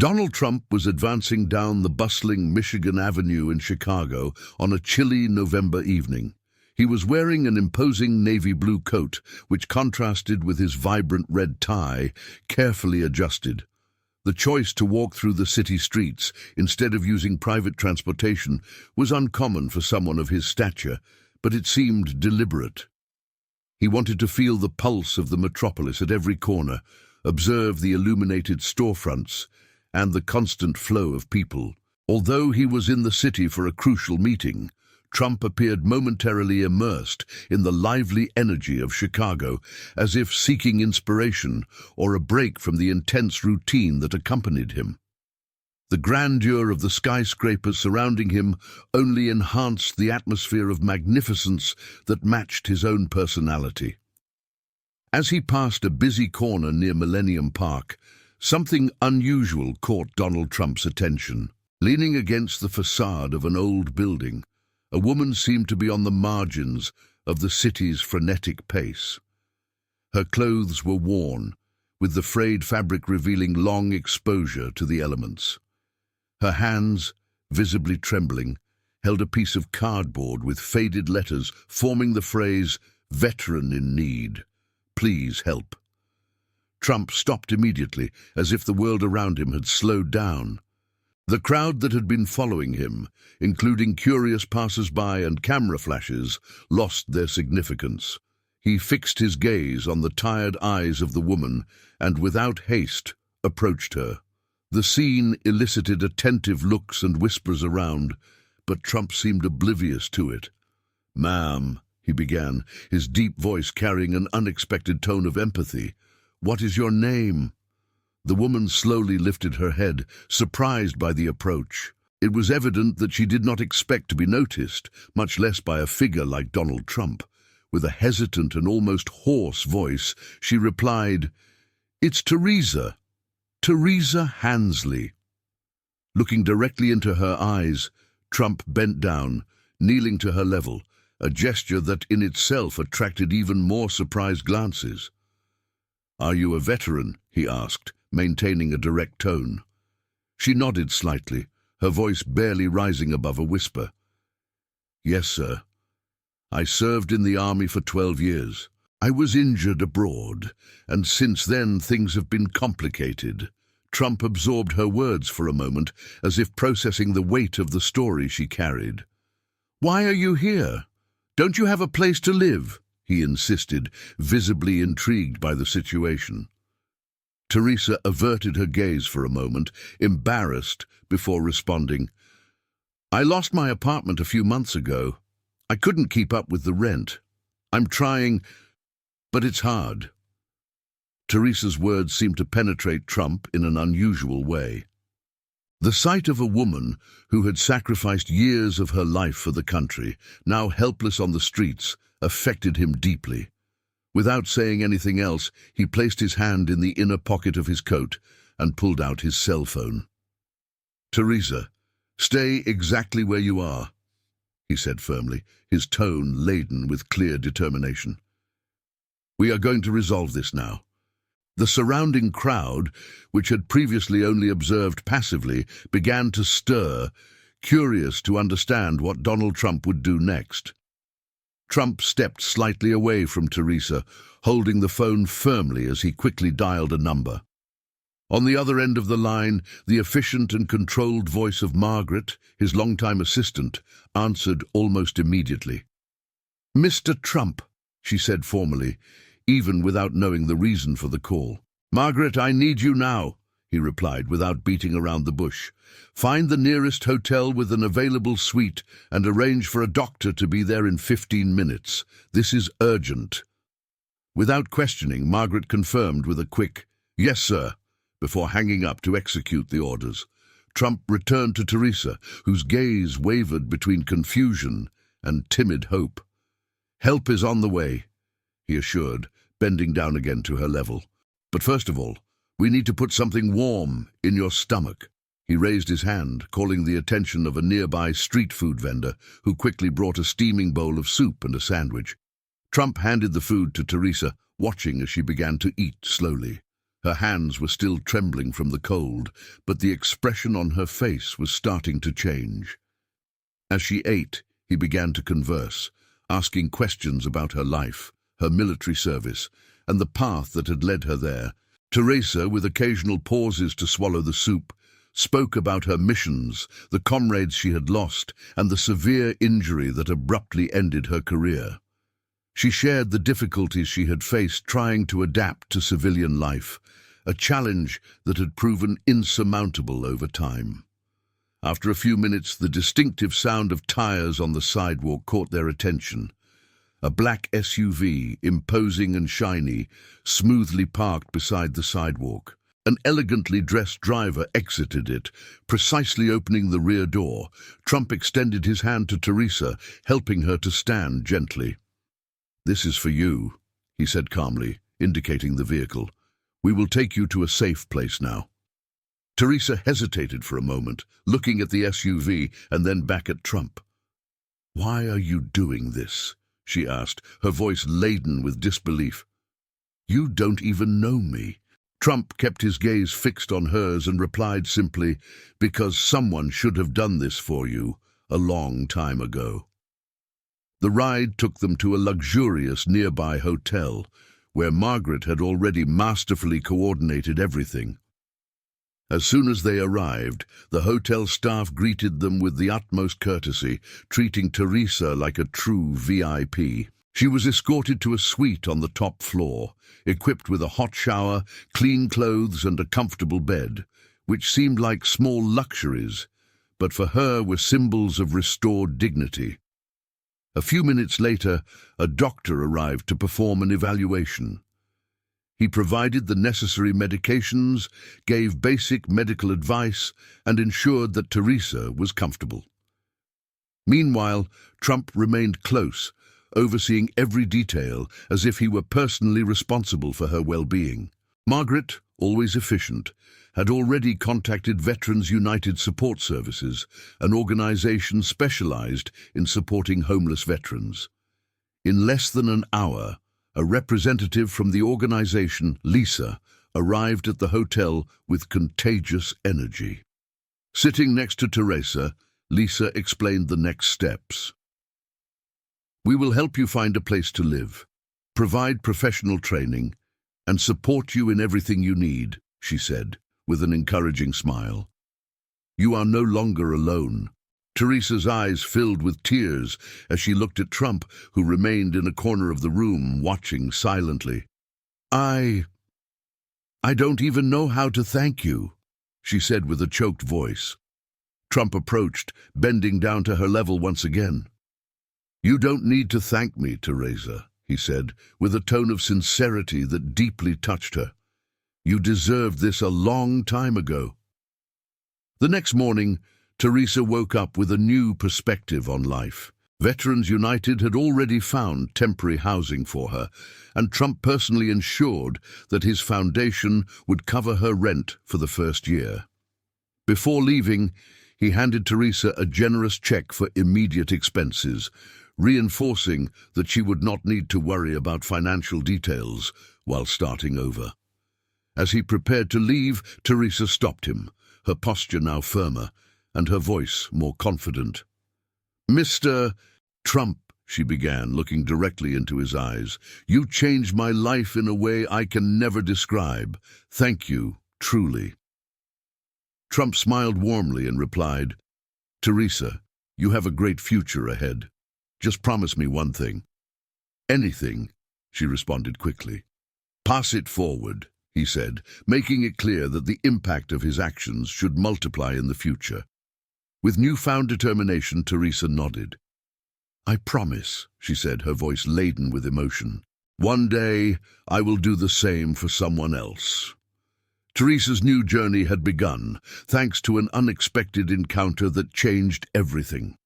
Donald Trump was advancing down the bustling Michigan Avenue in Chicago on a chilly November evening. He was wearing an imposing navy blue coat, which contrasted with his vibrant red tie, carefully adjusted. The choice to walk through the city streets instead of using private transportation was uncommon for someone of his stature, but it seemed deliberate. He wanted to feel the pulse of the metropolis at every corner, observe the illuminated storefronts, and the constant flow of people. Although he was in the city for a crucial meeting, Trump appeared momentarily immersed in the lively energy of Chicago, as if seeking inspiration or a break from the intense routine that accompanied him. The grandeur of the skyscrapers surrounding him only enhanced the atmosphere of magnificence that matched his own personality. As he passed a busy corner near Millennium Park, something unusual caught Donald Trump's attention. Leaning against the facade of an old building, a woman seemed to be on the margins of the city's frenetic pace. Her clothes were worn, with the frayed fabric revealing long exposure to the elements. Her hands, visibly trembling, held a piece of cardboard with faded letters forming the phrase, "Veteran in need. Please help." Trump stopped immediately, as if the world around him had slowed down. The crowd that had been following him, including curious passers-by and camera flashes, lost their significance. He fixed his gaze on the tired eyes of the woman and, without haste, approached her. The scene elicited attentive looks and whispers around, but Trump seemed oblivious to it. "Ma'am," he began, his deep voice carrying an unexpected tone of empathy, "what is your name?" The woman slowly lifted her head, surprised by the approach. It was evident that she did not expect to be noticed, much less by a figure like Donald Trump. With a hesitant and almost hoarse voice, she replied, "It's Teresa. Teresa Hansley." Looking directly into her eyes, Trump bent down, kneeling to her level, a gesture that in itself attracted even more surprised glances. "Are you a veteran?" he asked, maintaining a direct tone. She nodded slightly, her voice barely rising above a whisper. "Yes, sir. I served in the army for 12 years. I was injured abroad, and since then things have been complicated." Trump absorbed her words for a moment, as if processing the weight of the story she carried. "Why are you here? Don't you have a place to live?" he insisted, visibly intrigued by the situation. Teresa averted her gaze for a moment, embarrassed, before responding, "I lost my apartment a few months ago. I couldn't keep up with the rent. I'm trying, but it's hard." Teresa's words seemed to penetrate Trump in an unusual way. The sight of a woman who had sacrificed years of her life for the country, now helpless on the streets, affected him deeply. Without saying anything else, he placed his hand in the inner pocket of his coat and pulled out his cell phone. "Teresa, stay exactly where you are," he said firmly, his tone laden with clear determination. "We are going to resolve this now." The surrounding crowd, which had previously only observed passively, began to stir, curious to understand what Donald Trump would do next. Trump stepped slightly away from Teresa, holding the phone firmly as he quickly dialed a number. On the other end of the line, the efficient and controlled voice of Margaret, his longtime assistant, answered almost immediately. "Mr. Trump," she said formally, even without knowing the reason for the call. "Margaret, I need you now," he replied without beating around the bush. "Find the nearest hotel with an available suite and arrange for a doctor to be there in 15 minutes. This is urgent." Without questioning, Margaret confirmed with a quick, "Yes, sir," before hanging up to execute the orders. Trump returned to Teresa, whose gaze wavered between confusion and timid hope. "Help is on the way," he assured, bending down again to her level. "But first of all, we need to put something warm in your stomach." He raised his hand, calling the attention of a nearby street food vendor, who quickly brought a steaming bowl of soup and a sandwich. Trump handed the food to Teresa, watching as she began to eat slowly. Her hands were still trembling from the cold, but the expression on her face was starting to change. As she ate, he began to converse, asking questions about her life, her military service, and the path that had led her there. Teresa, with occasional pauses to swallow the soup, spoke about her missions, the comrades she had lost, and the severe injury that abruptly ended her career. She shared the difficulties she had faced trying to adapt to civilian life, a challenge that had proven insurmountable over time. After a few minutes, the distinctive sound of tires on the sidewalk caught their attention. A black SUV, imposing and shiny, smoothly parked beside the sidewalk. An elegantly dressed driver exited it, precisely opening the rear door. Trump extended his hand to Teresa, helping her to stand gently. "This is for you," he said calmly, indicating the vehicle. "We will take you to a safe place now." Teresa hesitated for a moment, looking at the SUV and then back at Trump. "Why are you doing this?" she asked, her voice laden with disbelief. "You don't even know me." Trump kept his gaze fixed on hers and replied simply, "Because someone should have done this for you a long time ago." The ride took them to a luxurious nearby hotel, where Margaret had already masterfully coordinated everything. As soon as they arrived, the hotel staff greeted them with the utmost courtesy, treating Teresa like a true VIP. She was escorted to a suite on the top floor, equipped with a hot shower, clean clothes and a comfortable bed, which seemed like small luxuries, but for her were symbols of restored dignity. A few minutes later, a doctor arrived to perform an evaluation. He provided the necessary medications, gave basic medical advice, and ensured that Teresa was comfortable. Meanwhile, Trump remained close, overseeing every detail as if he were personally responsible for her well-being. Margaret, always efficient, had already contacted Veterans United Support Services, an organization specialized in supporting homeless veterans. In less than an hour, a representative from the organization, Lisa, arrived at the hotel with contagious energy. Sitting next to Teresa, Lisa explained the next steps. "We will help you find a place to live, provide professional training, and support you in everything you need," she said, with an encouraging smile. "You are no longer alone." Teresa's eyes filled with tears as she looked at Trump, who remained in a corner of the room, watching silently. I don't even know how to thank you," she said with a choked voice. Trump approached, bending down to her level once again. "You don't need to thank me, Teresa," he said, with a tone of sincerity that deeply touched her. "You deserved this a long time ago." The next morning, Teresa woke up with a new perspective on life. Veterans United had already found temporary housing for her, and Trump personally ensured that his foundation would cover her rent for the first year. Before leaving, he handed Teresa a generous check for immediate expenses, reinforcing that she would not need to worry about financial details while starting over. As he prepared to leave, Teresa stopped him, her posture now firmer, and her voice more confident. "Mr. Trump," she began, looking directly into his eyes, "you changed my life in a way I can never describe. Thank you, truly." Trump smiled warmly and replied, "Teresa, you have a great future ahead. Just promise me one thing." "Anything," she responded quickly. "Pass it forward," he said, making it clear that the impact of his actions should multiply in the future. With newfound determination, Teresa nodded. "I promise," she said, her voice laden with emotion. "One day, I will do the same for someone else." Teresa's new journey had begun, thanks to an unexpected encounter that changed everything.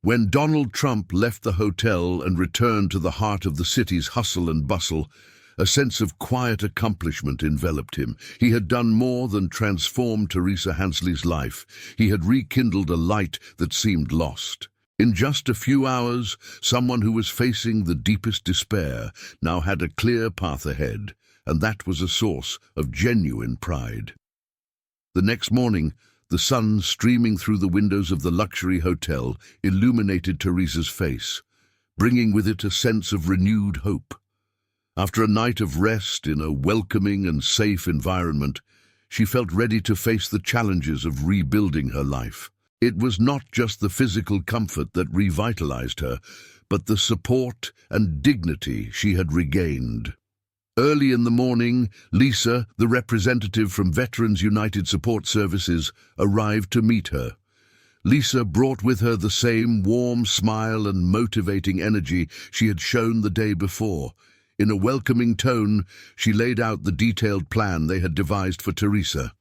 When Donald Trump left the hotel and returned to the heart of the city's hustle and bustle, a sense of quiet accomplishment enveloped him. He had done more than transform Teresa Hansley's life. He had rekindled a light that seemed lost. In just a few hours, someone who was facing the deepest despair now had a clear path ahead, and that was a source of genuine pride. The next morning, the sun streaming through the windows of the luxury hotel illuminated Teresa's face, bringing with it a sense of renewed hope. After a night of rest in a welcoming and safe environment, she felt ready to face the challenges of rebuilding her life. It was not just the physical comfort that revitalized her, but the support and dignity she had regained. Early in the morning, Lisa, the representative from Veterans United Support Services, arrived to meet her. Lisa brought with her the same warm smile and motivating energy she had shown the day before. In a welcoming tone, she laid out the detailed plan they had devised for Teresa.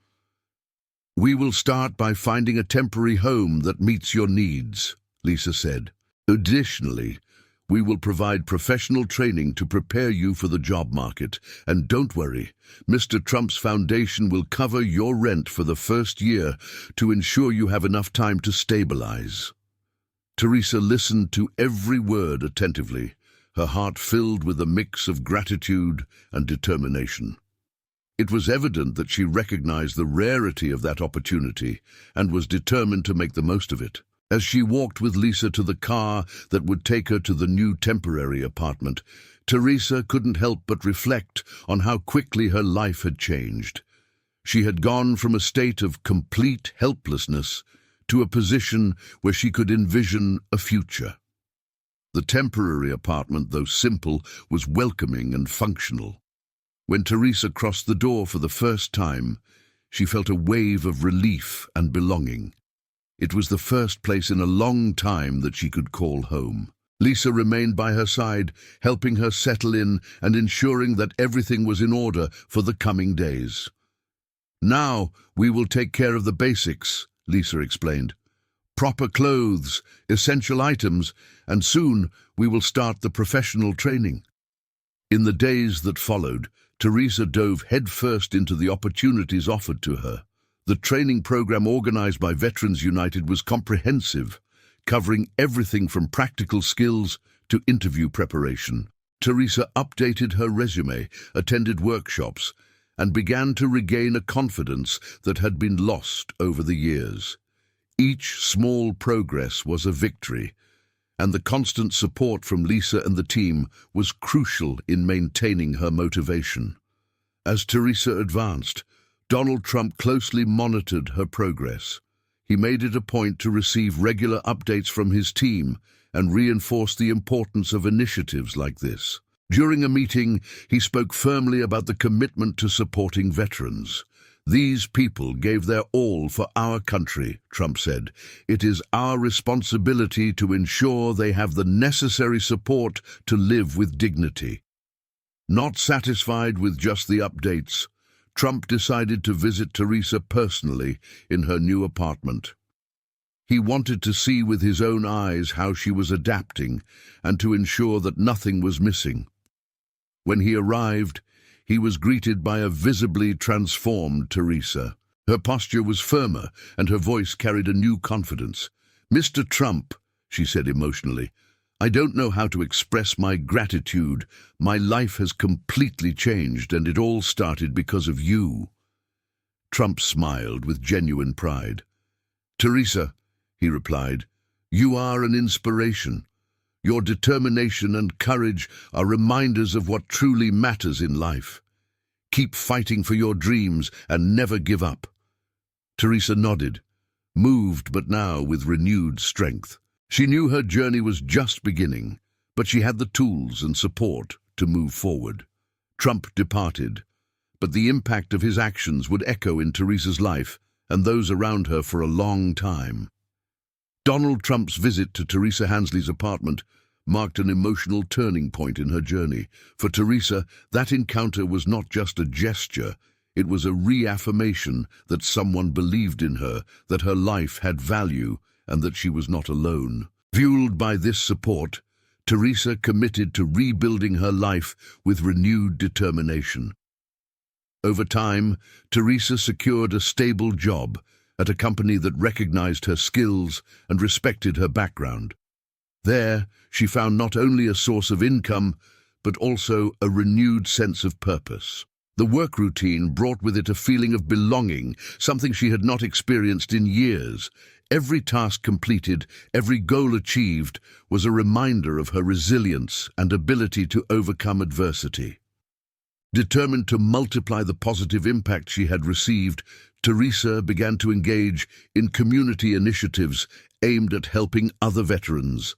"We will start by finding a temporary home that meets your needs," Lisa said. "Additionally, we will provide professional training to prepare you for the job market. And don't worry, Mr. Trump's foundation will cover your rent for the first year to ensure you have enough time to stabilize." Teresa listened to every word attentively, her heart filled with a mix of gratitude and determination. It was evident that she recognized the rarity of that opportunity and was determined to make the most of it. As she walked with Lisa to the car that would take her to the new temporary apartment, Teresa couldn't help but reflect on how quickly her life had changed. She had gone from a state of complete helplessness to a position where she could envision a future. The temporary apartment, though simple, was welcoming and functional. When Teresa crossed the door for the first time, she felt a wave of relief and belonging. It was the first place in a long time that she could call home. Lisa remained by her side, helping her settle in and ensuring that everything was in order for the coming days. "Now we will take care of the basics," Lisa explained. "Proper clothes, essential items, and soon we will start the professional training." In the days that followed, Teresa dove headfirst into the opportunities offered to her. The training program organized by Veterans United was comprehensive, covering everything from practical skills to interview preparation. Teresa updated her resume, attended workshops, and began to regain a confidence that had been lost over the years. Each small progress was a victory, and the constant support from Lisa and the team was crucial in maintaining her motivation. As Teresa advanced, Donald Trump closely monitored her progress. He made it a point to receive regular updates from his team and reinforced the importance of initiatives like this. During a meeting, he spoke firmly about the commitment to supporting veterans. "These people gave their all for our country," Trump said. "It is our responsibility to ensure they have the necessary support to live with dignity." Not satisfied with just the updates, Trump decided to visit Teresa personally in her new apartment. He wanted to see with his own eyes how she was adapting and to ensure that nothing was missing. When he arrived, he was greeted by a visibly transformed Teresa. Her posture was firmer and her voice carried a new confidence. "Mr. Trump," she said emotionally, "I don't know how to express my gratitude. My life has completely changed, and it all started because of you." Trump smiled with genuine pride. "Teresa," he replied, "you are an inspiration. Your determination and courage are reminders of what truly matters in life. Keep fighting for your dreams and never give up." Teresa nodded, moved but now with renewed strength. She knew her journey was just beginning, but she had the tools and support to move forward. Trump departed, but the impact of his actions would echo in Teresa's life and those around her for a long time. Donald Trump's visit to Teresa Hansley's apartment marked an emotional turning point in her journey. For Teresa, that encounter was not just a gesture, it was a reaffirmation that someone believed in her, that her life had value, and that she was not alone. Fueled by this support, Teresa committed to rebuilding her life with renewed determination. Over time, Teresa secured a stable job at a company that recognized her skills and respected her background. There, she found not only a source of income, but also a renewed sense of purpose. The work routine brought with it a feeling of belonging, something she had not experienced in years. Every task completed, every goal achieved, was a reminder of her resilience and ability to overcome adversity. Determined to multiply the positive impact she had received, Teresa began to engage in community initiatives aimed at helping other veterans.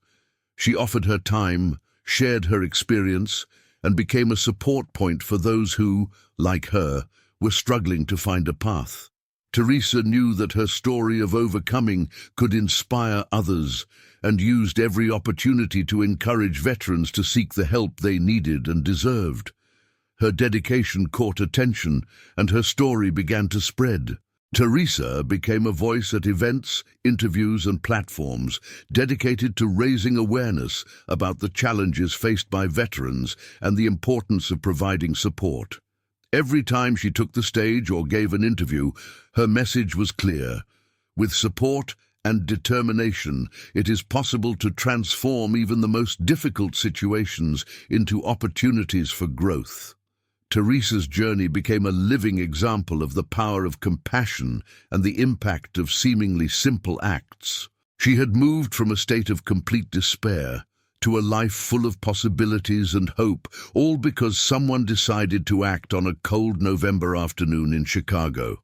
She offered her time, shared her experience, and became a support point for those who, like her, were struggling to find a path. Teresa knew that her story of overcoming could inspire others and used every opportunity to encourage veterans to seek the help they needed and deserved. Her dedication caught attention, and her story began to spread. Teresa became a voice at events, interviews, and platforms dedicated to raising awareness about the challenges faced by veterans and the importance of providing support. Every time she took the stage or gave an interview, her message was clear. With support and determination, it is possible to transform even the most difficult situations into opportunities for growth. Teresa's journey became a living example of the power of compassion and the impact of seemingly simple acts. She had moved from a state of complete despair to a life full of possibilities and hope, all because someone decided to act on a cold November afternoon in Chicago.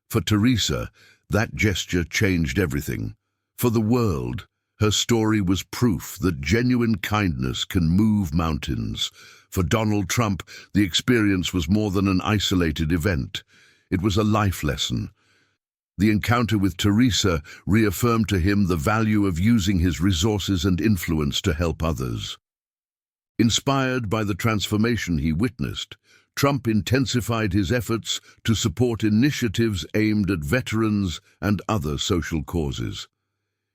For Teresa, that gesture changed everything. For the world, her story was proof that genuine kindness can move mountains. For Donald Trump, the experience was more than an isolated event. It was a life lesson. The encounter with Teresa reaffirmed to him the value of using his resources and influence to help others. Inspired by the transformation he witnessed, Trump intensified his efforts to support initiatives aimed at veterans and other social causes.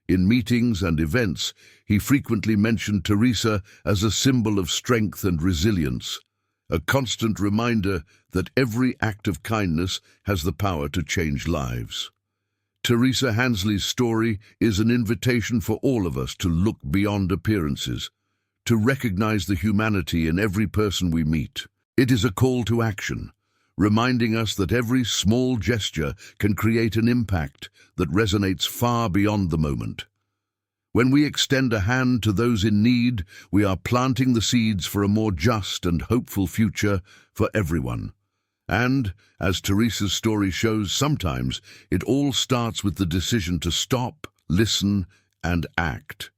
In meetings and events, he frequently mentioned Teresa as a symbol of strength and resilience, a constant reminder that every act of kindness has the power to change lives. Teresa Hansley's story is an invitation for all of us to look beyond appearances, to recognize the humanity in every person we meet. It is a call to action, reminding us that every small gesture can create an impact that resonates far beyond the moment. When we extend a hand to those in need, we are planting the seeds for a more just and hopeful future for everyone. And, as Teresa's story shows, sometimes it all starts with the decision to stop, listen, and act.